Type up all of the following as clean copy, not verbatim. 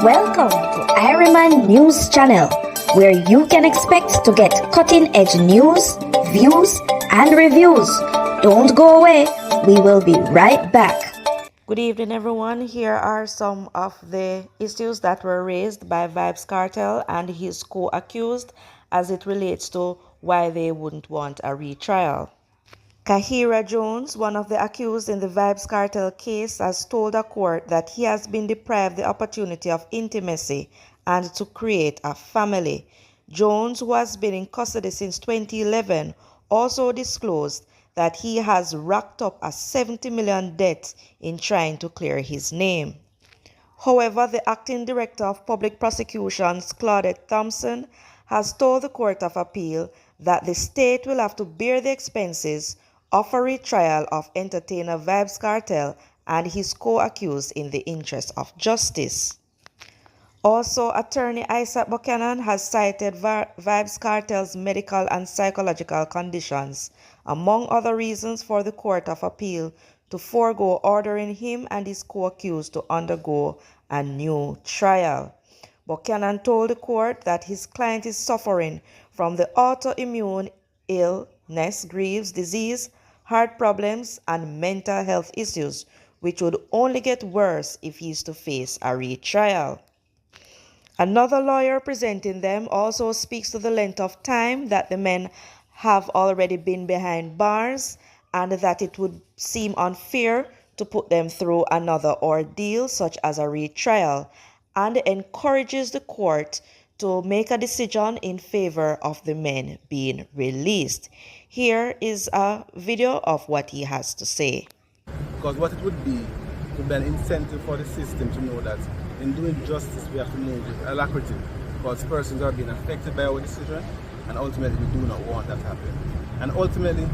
Welcome to IRIE News Channel, where you can expect to get cutting-edge news, views, and reviews. Don't go away. We will be right back. Good evening, everyone. Here are some of the issues that were raised by Vybz Kartel and his co-accused as it relates to why they wouldn't want a retrial. Kahira Jones, one of the accused in the Vybz Kartel case, has told a court that he has been deprived the opportunity of intimacy and to create a family. Jones, who has been in custody since 2011, also disclosed that he has racked up a 70 million debt in trying to clear his name. However, the acting director of public prosecutions, Claudette Thompson, has told the Court of Appeal that the state will have to bear the expenses of a retrial of entertainer Vybz Kartel and his co-accused in the interest of justice. Also, attorney Isat Buchanan has cited Vybz Kartel's medical and psychological conditions, among other reasons for the Court of Appeal to forego ordering him and his co-accused to undergo a new trial. Buchanan told the court that his client is suffering from the autoimmune illness, Graves' disease, heart problems, and mental health issues, which would only get worse if he is to face a retrial. Another lawyer presenting them also speaks to the length of time that the men have already been behind bars and that it would seem unfair to put them through another ordeal such as a retrial, and encourages the court to make a decision in favor of the men being released. Here is a video of what he has to say. Because what it would be be an incentive for the system to know that in doing justice we have to move with alacrity, because persons are being affected by our decision, and ultimately we do not want that to happen. And ultimately,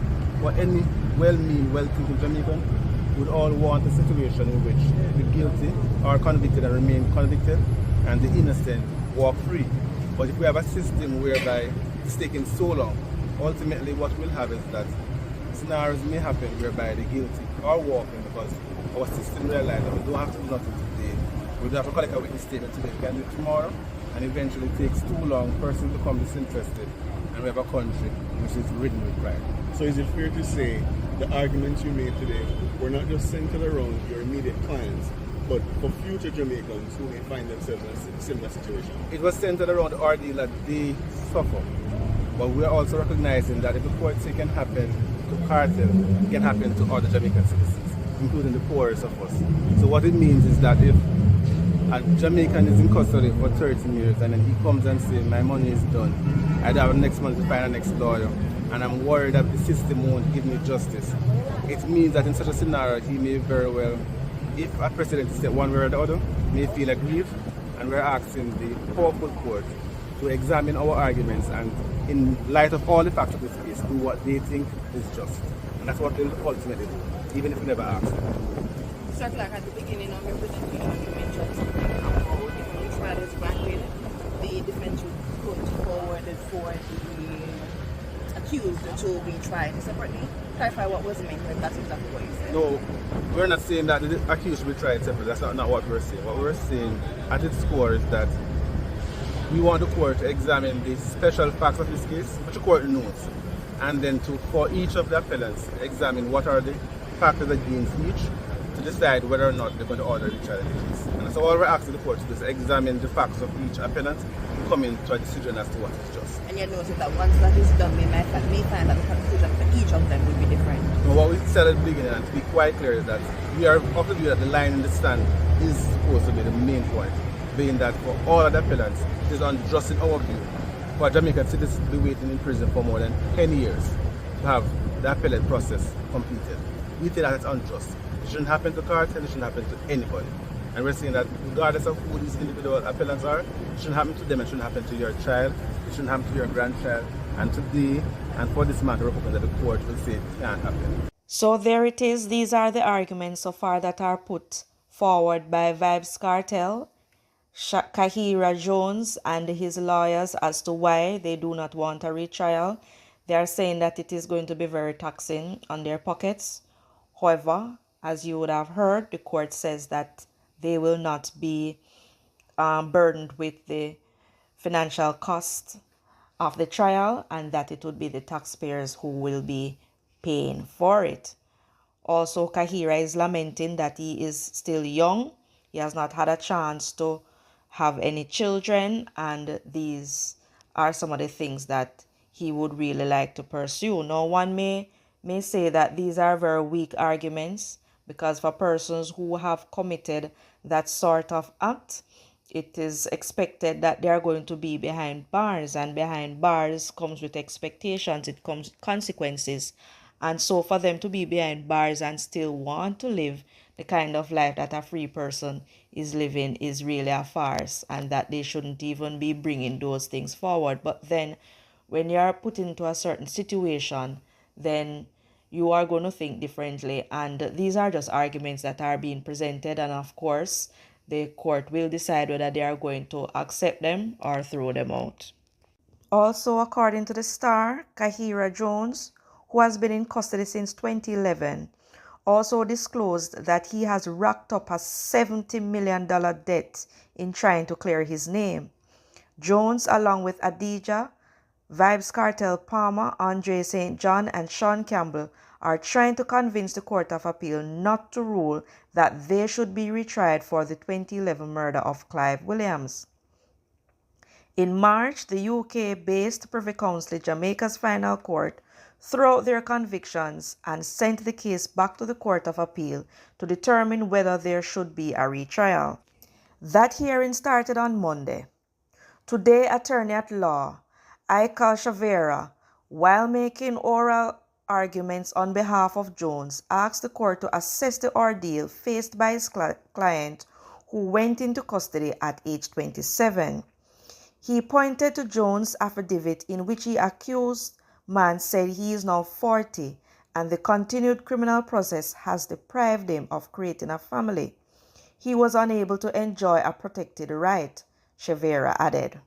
what any well-meaning, well-thinking Jamaican would all want a situation in which the guilty are convicted and remain convicted, and the innocent walk free. But if we have a system whereby it's taking so long, ultimately what we'll have is that scenarios may happen whereby the guilty are walking because our system realizes that we don't have to do nothing today. We don't have to collect a witness statement today, we can do it tomorrow, and eventually it takes too long, persons become disinterested, and we have a country which is ridden with crime. So is it fair to say the arguments you made today were not just centered around your immediate clients, but for future Jamaicans who may find themselves in a similar situation? It was centered around the ordeal that they suffer. But we are also recognizing that if the court say can happen to Cartel, it can happen to other Jamaican citizens, including the poorest of us. So what it means is that if a Jamaican is in custody for 13 years and then he comes and says, my money is done, I don't have next month to find a next lawyer, and I'm worried that the system won't give me justice, it means that in such a scenario he may very well, if a precedent is set one way or the other, may feel aggrieved, and we're asking the powerful court to examine our arguments and in light of all the facts of this case, do what they think is just. And that's what they'll ultimately do, even if we never ask them. Sir Clark, at the beginning of your presentation, you mentioned something about if the trial is granted, the defense would put forward for the accused to be tried separately. Clarify what was meant, if that's exactly what you said. No, we're not saying that the accused should be tried separately. That's not what we're saying. What we're saying at its core is that we want the court to examine the special facts of this case, which the court knows, and then for each of the appellants, examine what are the factors against each to decide whether or not they're going to order the trial in the case. And so all we're asking the court to do is examine the facts of each appellant and come into a decision as to what is just. And you notice that once that is done, we may find that the conclusion for each of them will be different. And what we said at the beginning, and to be quite clear, is that we are of the view that the line in the stand is supposed to be the main point, being that for all of the appellants, it is unjust in our view for a Jamaican citizen to be waiting in prison for more than 10 years to have the appellate process completed. We think that it's unjust. It shouldn't happen to Cartel, it shouldn't happen to anybody. And we're saying that regardless of who these individual appellants are, it shouldn't happen to them, it shouldn't happen to your child, it shouldn't happen to your grandchild. And today, and for this matter, we're hoping that the court will say it can't happen. So there it is. These are the arguments so far that are put forward by Vybz Kartel, Kahira Jones and his lawyers as to why they do not want a retrial. They are saying that it is going to be very taxing on their pockets. However, as you would have heard, the court says that they will not be burdened with the financial cost of the trial, and that it would be the taxpayers who will be paying for it. Also, Kahira is lamenting that he is still young. He has not had a chance to have any children, and these are some of the things that he would really like to pursue. Now, one may say that these are very weak arguments, because for persons who have committed that sort of act, it is expected that they are going to be behind bars, and behind bars comes with expectations, it comes with consequences. And so for them to be behind bars and still want to live the kind of life that a free person is living is really a farce, and that they shouldn't even be bringing those things forward. But then when you are put into a certain situation, then you are going to think differently. And these are just arguments that are being presented, and of course the court will decide whether they are going to accept them or throw them out. Also, according to the Star, Kahira Jones, who has been in custody since 2011, also disclosed that he has racked up a $70 million debt in trying to clear his name. Jones, along with Adija, Vybz Kartel Palmer, Andre St. John, and Sean Campbell, are trying to convince the Court of Appeal not to rule that they should be retried for the 2011 murder of Clive Williams. In March, the UK-based Privy Council, Jamaica's final court, threw out their convictions and sent the case back to the Court of Appeal to determine whether there should be a retrial. That hearing started on Monday. Today, attorney at law Isat Buchanan, while making oral arguments on behalf of Jones, asked the court to assess the ordeal faced by his client, who went into custody at age 27. He pointed to Jones' affidavit, in which the accused man said he is now 40 and the continued criminal process has deprived him of creating a family. He was unable to enjoy a protected right, Buchanan added.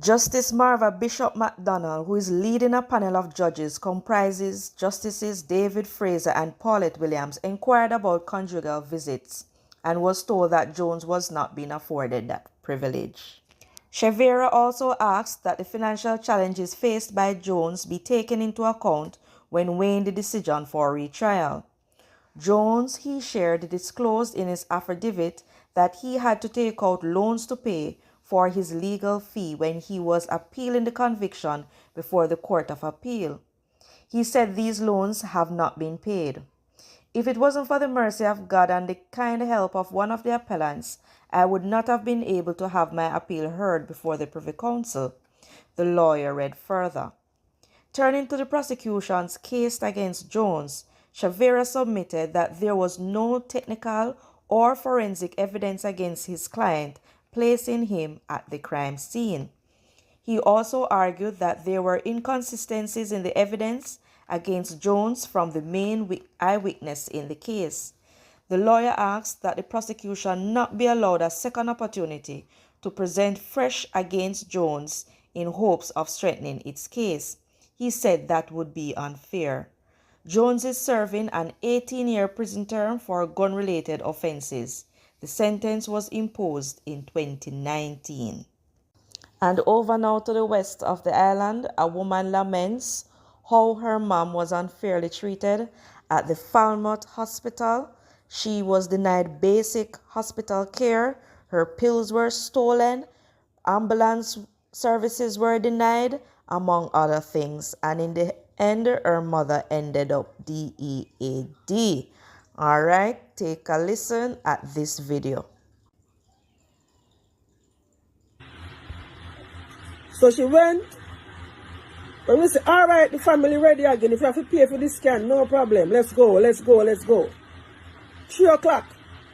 Justice Marva Bishop MacDonald, who is leading a panel of judges, comprises Justices David Fraser and Paulette Williams, inquired about conjugal visits and was told that Jones was not being afforded that privilege. Buchanan also asked that the financial challenges faced by Jones be taken into account when weighing the decision for retrial. Jones, he shared, disclosed in his affidavit that he had to take out loans to pay for his legal fee when he was appealing the conviction before the Court of Appeal. He said these loans have not been paid. If it wasn't for the mercy of God and the kind help of one of the appellants, I would not have been able to have my appeal heard before the Privy Council, the lawyer read further. Turning to the prosecution's case against Jones, Buchanan submitted that there was no technical or forensic evidence against his client, placing him at the crime scene. He also argued that there were inconsistencies in the evidence against Jones from the main eyewitness in the case. The lawyer asked that the prosecution not be allowed a second opportunity to present fresh against Jones in hopes of strengthening its case. He said that would be unfair. Jones is serving an 18-year prison term for gun-related offenses. The sentence was imposed in 2019. And over now to the west of the island, a woman laments how her mom was unfairly treated at the Falmouth Hospital. She was denied basic hospital care, her pills were stolen, ambulance services were denied, among other things. And in the end, her mother ended up DEAD. All right, take a listen at this video. So she went. When we say, all right, the family ready again. If you have to pay for the scan, no problem. Let's go, let's go, let's go. 3 o'clock.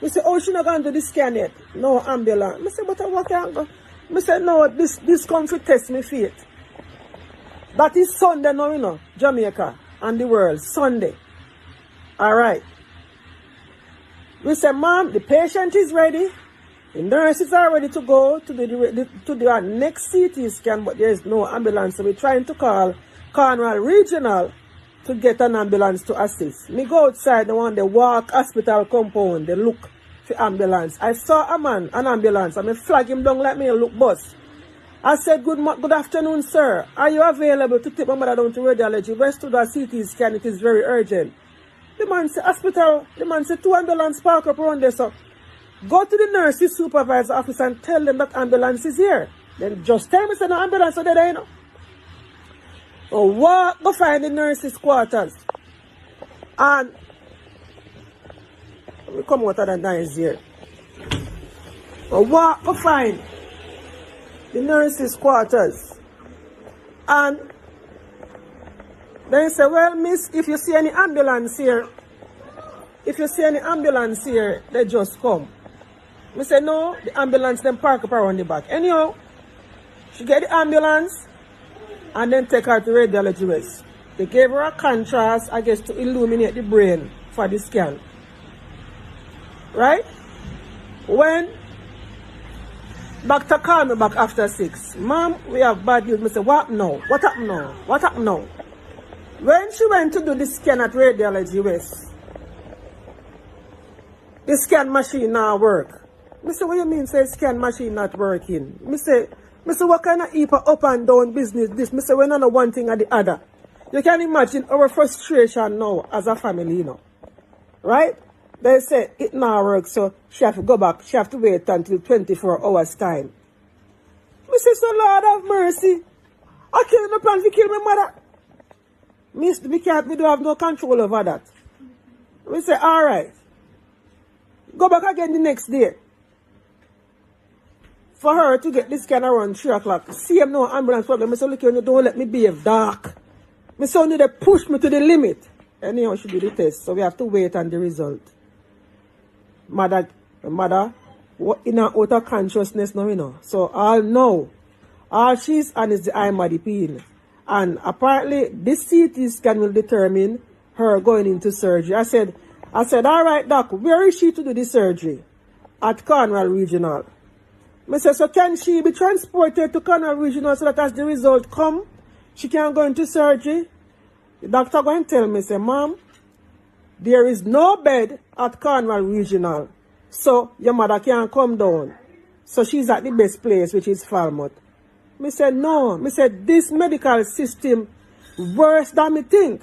We say, oh, she not going to do the scan yet. No ambulance. I say, but I walk out. I say, no, this come to test me faith. That is Sunday now, you know, Jamaica and the world. Sunday. All right. We say, ma'am, the patient is ready. The nurses are ready to go to the next CT scan, but there is no ambulance. So we're trying to call Cornwall Regional to get an ambulance to assist. Me go outside, the one they walk hospital compound, they look. for ambulance. I saw a man, an ambulance, and I flag him down like me and look bus. I said, good afternoon, sir. Are you available to take my mother down to radiology? West to the CT scan, it is very urgent. The man said, hospital. The man said, 2 ambulance park up around there, so go to the nurses supervisor office and tell them that ambulance is here. Then just tell me, say, no ambulance are there, you know. So walk, go find the nurses' quarters. And we come out of the nice here. So walk, go find the nurses' quarters. And then say, well, miss, if you see any ambulance here, they just come. Me say, no, the ambulance then park up around the back. Anyhow, she get the ambulance and then take her to radiology west. They gave her a contrast, I guess, to illuminate the brain for the scan. Right? When doctor called me back after 6, ma'am, we have bad news. I said, what now? What happened now? What happened now? When she went to do the scan at radiology west, the scan machine now work. I said, what you mean say scan machine not working? I say, what kind of heap of up and down business this? I say, we're not one thing or the other. You can imagine our frustration now as a family, you know. Right? They say it now works, so she have to go back. She have to wait until 24 hours time. I say, so Lord have mercy. I kill my plan to kill my mother. We don't have no control over that. We say, all right. Go back again the next day. For her to get this scan around 3 o'clock. See him no ambulance problem. I say, look, you don't let me behave dark. My son need to push me to the limit. Anyhow, she do the test. So we have to wait on the result. Mother, in her outer consciousness now, you know. So all she's on is the imodipine. And apparently this CT scan will determine her going into surgery. I said, all right, doc, where is she to do the surgery? At Cornwall Regional. I said, so can she be transported to Cornwall Regional so that as the result come, she can go into surgery? The doctor going to tell me, say, ma'am, there is no bed at Cornwall Regional, so your mother can't come down. So she's at the best place, which is Falmouth. I said, no. I said, this medical system worse than me think.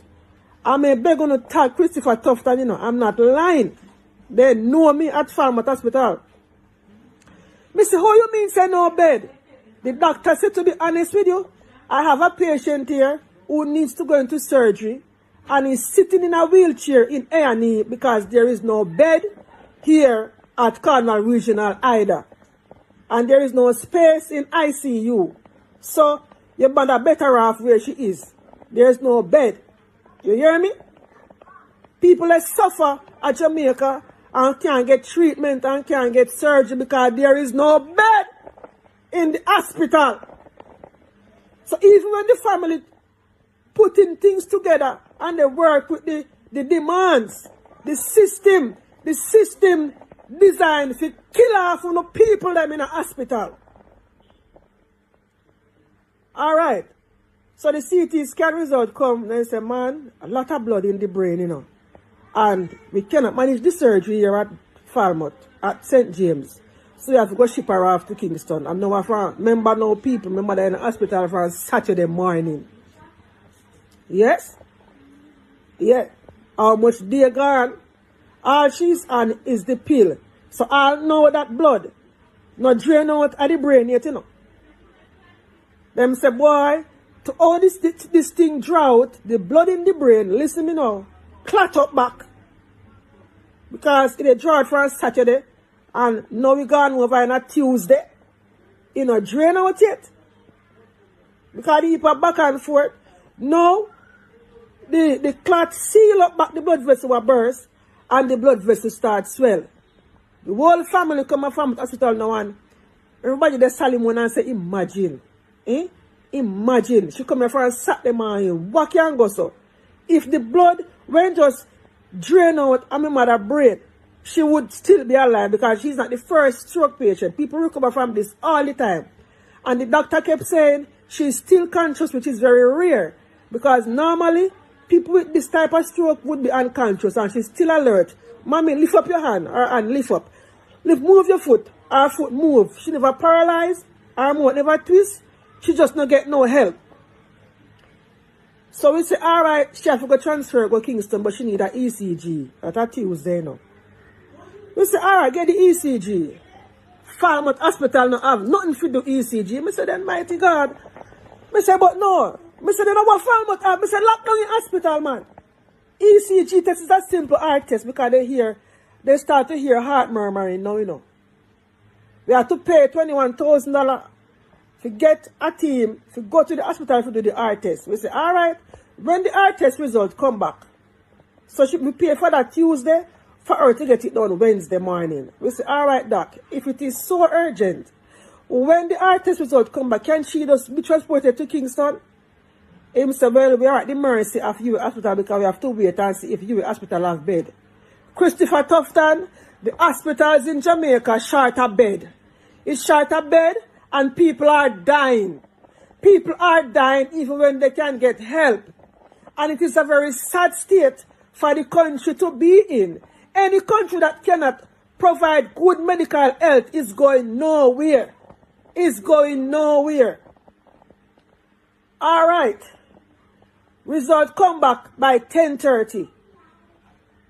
I may beg on to tag Christopher Tufton, you know, I'm not lying. They know me at Falmouth Hospital. I said, how you mean say no bed? The doctor said, to be honest with you, I have a patient here who needs to go into surgery and he's sitting in a wheelchair in A&E because there is no bed here at Cornwall Regional either. And there is no space in ICU. So your mother better off where she is. There is no bed. You hear me? People that suffer at Jamaica and can't get treatment and can't get surgery because there is no bed in the hospital. So even when the family putting things together and they work with the demands, the system designed to kill off the people that in a hospital. All right. So the CT scan result come and they say, man, a lot of blood in the brain, you know. And we cannot manage the surgery here at Falmouth, at St. James. So you have to go ship her off to Kingston. And now remember now people, remember they're in the hospital for Saturday morning. Yes? Yeah. How much they gone? All she's on is the pill. So I'll know that blood not drain out of the brain yet, you know. Them say, boy, to all this thing drought, the blood in the brain, listen me now, clot up back. Because it drought for a Saturday, and now we gone over on a Tuesday. You know, drain out yet. Because the heap back and forth. Now, the clot seal up back, the blood vessel will burst, and the blood vessel start swell. The whole family come from the hospital now, and everybody they salim one and say, imagine. Imagine. She come here for a Saturday morning, what can go so? If the blood went just drain out of my mother's brain, she would still be alive because she's not the first stroke patient. People recover from this all the time. And the doctor kept saying she's still conscious, which is very rare. Because normally, people with this type of stroke would be unconscious and she's still alert. Mommy, lift up your hand, or hand lift up. move your foot. Her foot move. She never paralyzed. Her mouth never twist. She just not get no help. So we say, all right, she have to go transfer, go Kingston, but she need an ECG. That's a Tuesday now. We say, all right, get the ECG. Falmouth Hospital no have nothing to do ECG. I say, then mighty God. I say, but no. I say, they don't want Falmouth have. I say, lock down the hospital, man. ECG test is a simple heart test because they start to hear heart murmuring now, you know. We have to pay $21,000 to get a team to go to the hospital to do the heart test. We say, all right, when the heart test result come back, so we pay for that Tuesday for her to get it done Wednesday morning. We say, all right, doc, if it is so urgent, when the heart test result come back, can she just be transported to Kingston? Him say, well, we are at the mercy of UWI Hospital because we have to wait and see if UWI Hospital have bed. Christopher Tufton, the hospitals in Jamaica short of bed. It's short of bed and people are dying. People are dying even when they can get help. And it is a very sad state for the country to be in. Any country that cannot provide good medical health is going nowhere. Is going nowhere. All right. Result come back by 10:30.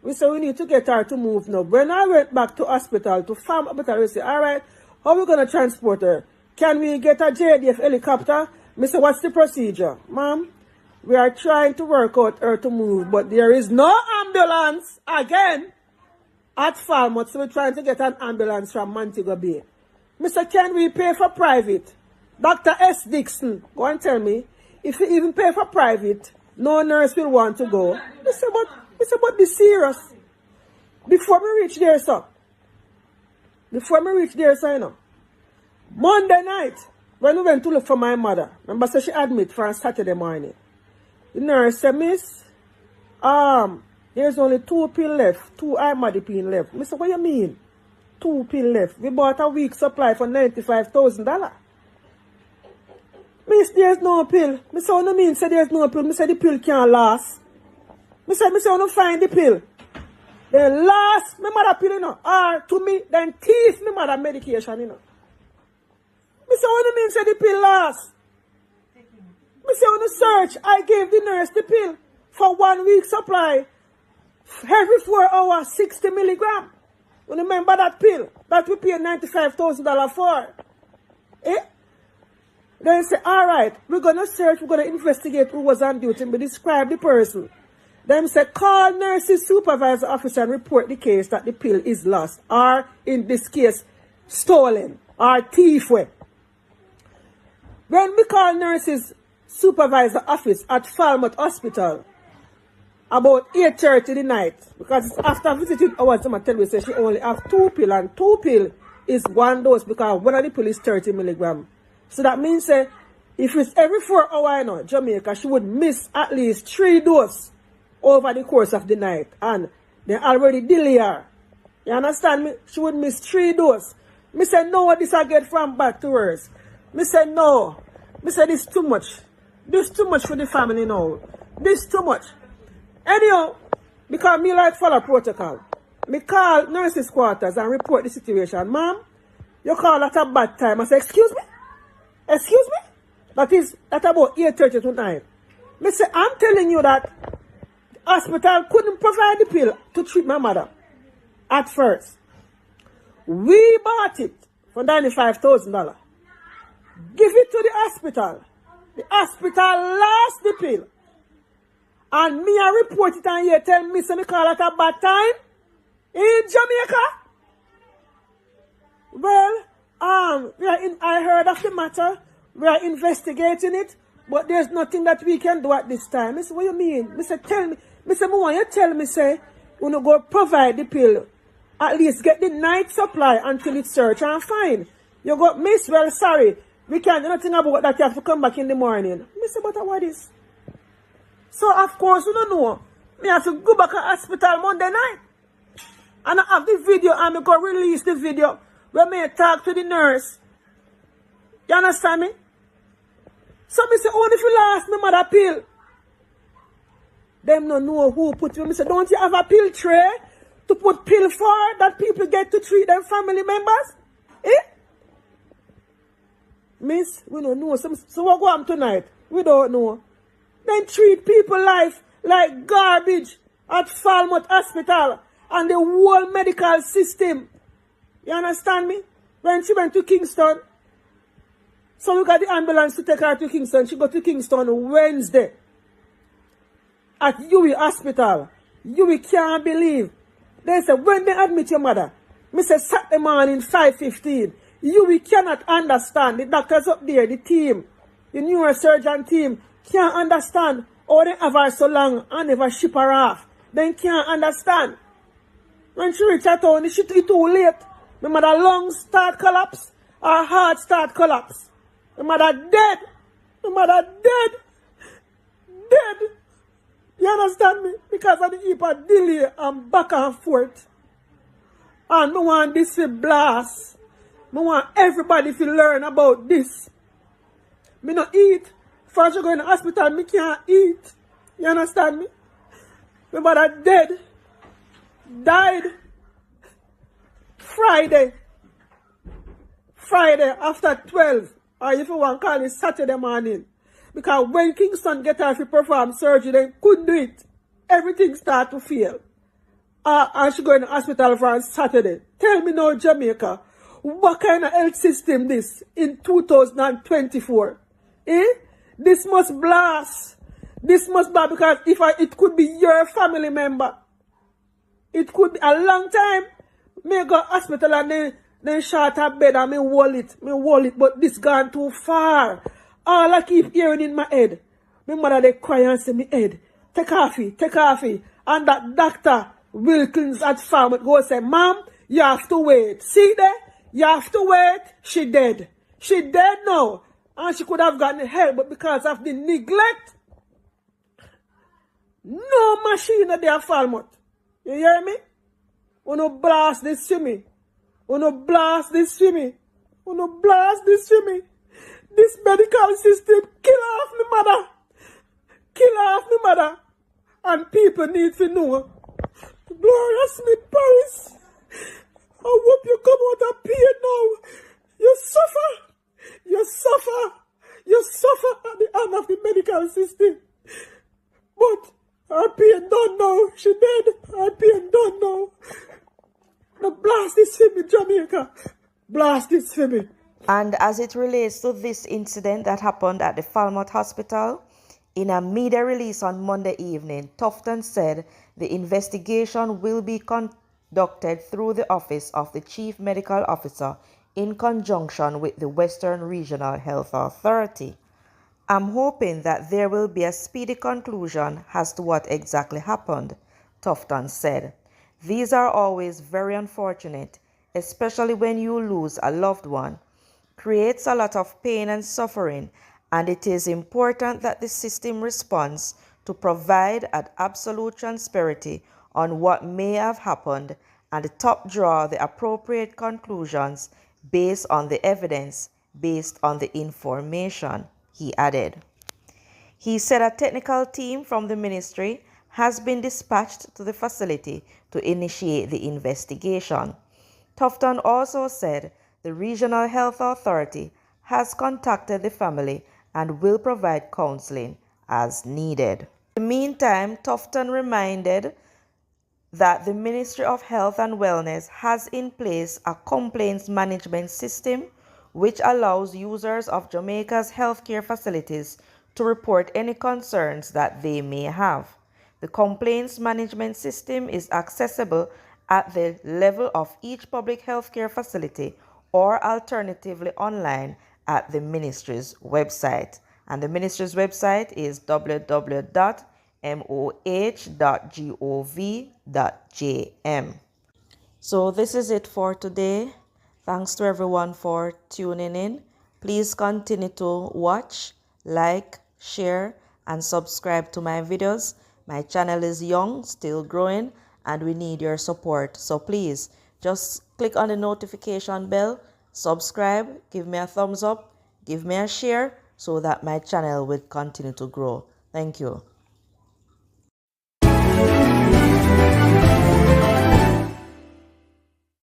We say we need to get her to move now. When I went back to hospital, to Falmouth Hospital, we say, all right, how are we going to transport her? Can we get a JDF helicopter? I say, what's the procedure? Ma'am, we are trying to work out her to move, but there is no ambulance again at Falmouth, so we're trying to get an ambulance from Montego Bay. I say, can we pay for private? Dr. S. Dixon, go and tell me, if you even pay for private, no nurse will want to go. I say, but be serious. Before we reach there, sir. You know. Monday night, when we went to look for my mother, remember, so she admit for a Saturday morning. The nurse said, miss, there's only 2 pills left, 2 imodipine left. I said, what you mean? 2 pills left. We bought a week's supply for $95,000. Miss, there's no pill. I said, what do you mean, say there's no pill? I said, the pill can't last. I said, I want to find the pill. Then last, my mother pill, you know, or to me, then teeth my mother medication, you know. I said, what do you mean, say the pill last? I said, on the search, I gave the nurse the pill for 1 week supply. Every 4 hours, 60 milligrams. You remember that pill that we paid $95,000 for? Eh? Then say, all right, we're going to search, we're going to investigate who was on duty, we describe the person. Then say, call nurses supervisor officer and report the case that the pill is lost, or in this case, stolen, or thief. When we call nurses supervisor office at Falmouth Hospital, about 8:30 in the night, because it's after visiting hours, someone tell me, say she only have 2 pills, and 2 pills is 1 dose, because one of the pills is 30 milligrams. So that means, say, if it's every 4 hours, you know, Jamaica, she would miss at least 3 doses over the course of the night, and they already delay her. You understand me? She would miss 3 doses. Me say, no, this I get from back to hers. Me say, no. Me say, this too much. This too much for the family now. This too much. Anyhow, because me like follow protocol, me call nurses' quarters and report the situation. Ma'am, you call at a bad time. I say, excuse me? Excuse me? That about 8:30 tonight. Me say, I'm telling you that the hospital couldn't provide the pill to treat my mother at first. We bought it for $95,000. Give it to the hospital. The hospital lost the pill. And me I report it and you tell me so me call at a bad time in Jamaica. Well, I heard of the matter. We are investigating it, but there's nothing that we can do at this time. I said, what you mean? I said, tell me. I said, why you tell me, say, you know, go provide the pill. At least get the night supply until it's search and find. You got, miss, well, sorry. We can't do nothing about that. You have to come back in the morning. I said, but what is? So, of course, you don't know. I have to go back to hospital Monday night. And I have the video, and I go release the video where I talk to the nurse. You understand me? So, I say, only if you lost my mother pill. Them don't know who put you. I say, don't you have a pill tray to put pill for that people get to treat them family members? Miss, we don't know. So what go on tonight? We don't know. Then treat people life like garbage at Falmouth Hospital and the whole medical system. You understand me? When she went to Kingston, so we got the ambulance to take her to Kingston. She got to Kingston Wednesday at IRIE Hospital. IRIE can't believe. They said, when they admit your mother, me say Saturday morning 5:15. IRIE cannot understand. The doctors up there, the team, the neurosurgeon team, can't understand how they have her so long and never ship her off. They can't understand. When she reached out town, she too late. My mother lungs start collapse, her heart start collapse. My mother dead. My mother dead. Dead. You understand me? Because of the heap of delay and back and forth. And I want this to blast. I want everybody to learn about this. Me not eat. First you go in the hospital, me can't eat. You understand me? My mother dead. Died. Friday after 12. Or if you want to call it Saturday morning. Because when Kingston get her to perform surgery, they couldn't do it. Everything start to fail. And she go in the hospital for on Saturday. Tell me now, Jamaica, what kind of health system this in 2024? This must blast. This must blast because it could be your family member. It could be a long time. Me go hospital and then short a bed and me wallet, but this gone too far. All I keep hearing in my head. My mother they cry and say me head. Take off. And that doctor Wilkins at Falmouth go say, Mom, you have to wait. See there? You have to wait. She dead. She dead now. And she could have gotten help, but because of the neglect, no machine at their Falmouth. You hear me? Wanna blast this to me. This medical system kill off my mother. And people need to know. Gloria Smith Paris, I hope you come out of pain now. You suffer at the hand of the medical system. But her pain done now. She dead. Her pain done now. Now blast this for me, Jamaica. Blast this for me. And as it relates to this incident that happened at the Falmouth Hospital, in a media release on Monday evening, Tufton said the investigation will be conducted through the Office of the Chief Medical Officer in conjunction with the Western Regional Health Authority. I'm hoping that there will be a speedy conclusion as to what exactly happened, Tufton said. These are always very unfortunate, especially when you lose a loved one. Creates a lot of pain and suffering, and it is important that the system responds to provide an absolute transparency on what may have happened and top draw the appropriate conclusions based on the evidence, based on the information, he added. He said a technical team from the ministry has been dispatched to the facility to initiate the investigation. Tufton also said the Regional Health Authority has contacted the family and will provide counseling as needed. In the meantime, Tufton reminded that the Ministry of Health and Wellness has in place a complaints management system which allows users of Jamaica's healthcare facilities to report any concerns that they may have. The complaints management system is accessible at the level of each public healthcare facility or alternatively online at the ministry's website. And the ministry's website is www.moh.gov.jm. So this is it for today. Thanks to everyone for tuning in. Please continue to watch, like, share, and subscribe to my videos. My channel is young, still growing, and we need your support. So please just click on the notification bell, subscribe, give me a thumbs up, give me a share so that my channel will continue to grow. Thank you.